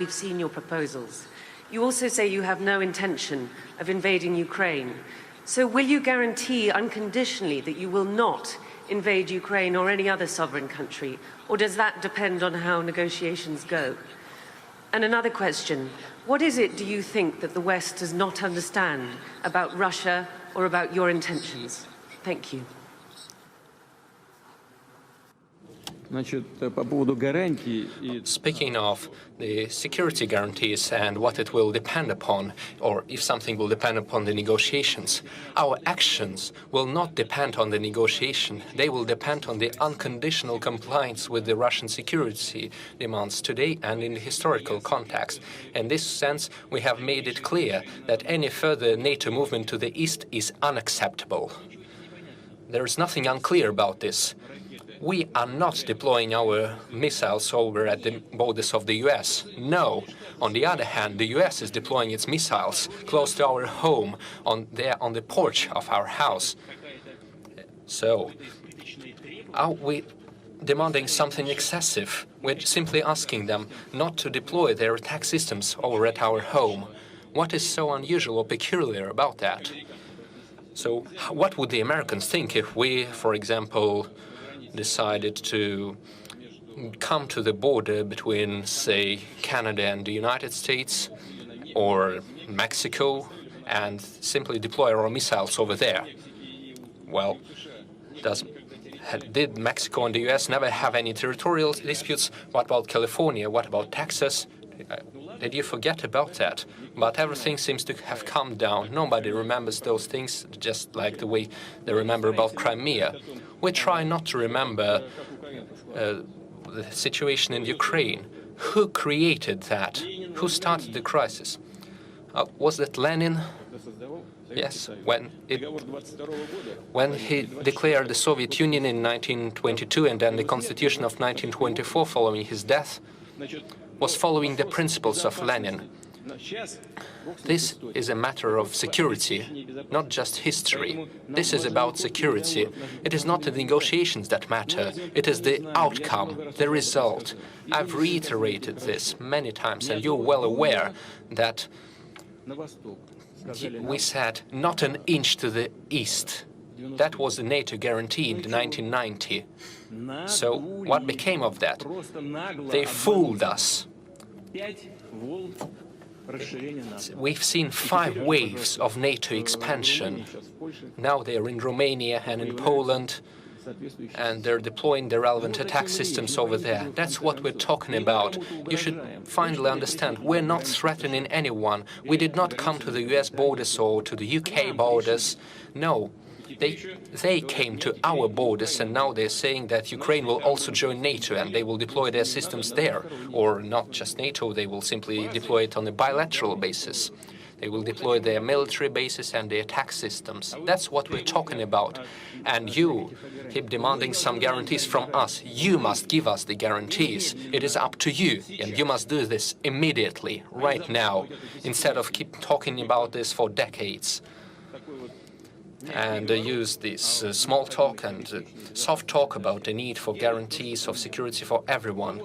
We've seen your proposals. You also say you have no intention of invading Ukraine. So will you guarantee unconditionally that you will not invade Ukraine or any other sovereign country? Or does that depend on how negotiations go? And another question, what is it, do you think, that the West does not understand about Russia or about your intentions? Thank you. Speaking of the security guarantees and what it will depend upon, or if something will depend upon the negotiations, our actions will not depend on the negotiation. They will depend on the unconditional compliance with the Russian security demands today and in the historical context. In this sense, we have made it clear that any further NATO movement to the east is unacceptable. There is nothing unclear about this. We are not deploying our missiles over at the borders of the US. No. On the other hand, the US is deploying its missiles close to our home, on the porch of our house. So, are we demanding something excessive? We're simply asking them not to deploy their attack systems over at our home. What is so unusual or peculiar about that? So, what would the Americans think if we, for example, decided to come to the border between, say, Canada and the United States or Mexico and simply deploy our missiles over there? Well, did Mexico and the US never have any territorial disputes? What about California? What about Texas? Did you forget about that? But everything seems to have calmed down. Nobody remembers those things, just like the way they remember about Crimea. We try not to remember the situation in Ukraine. Who created that? Who started the crisis? Was it Lenin? Yes, when he declared the Soviet Union in 1922 and then the Constitution of 1924 following his death, was following the principles of Lenin. This is a matter of security, not just history. This is about security. It is not the negotiations that matter. It is the outcome, the result. I've reiterated this many times, and you're well aware that we said not an inch to the east. That was the NATO guarantee in 1990. So what became of that? They fooled us. We've seen 5 waves of NATO expansion. Now they're in Romania and in Poland, and they're deploying the relevant attack systems over there. That's what we're talking about. You should finally understand, we're not threatening anyone. We did not come to the US borders or to the UK borders. No. They came to our borders, and now they're saying that Ukraine will also join NATO and they will deploy their systems there. Or not just NATO, they will simply deploy it on a bilateral basis. They will deploy their military bases and their attack systems. That's what we're talking about. And you keep demanding some guarantees from us. You must give us the guarantees. It is up to you, and you must do this immediately, right now, instead of keep talking about this for decades. And use this small talk and soft talk about the need for guarantees of security for everyone.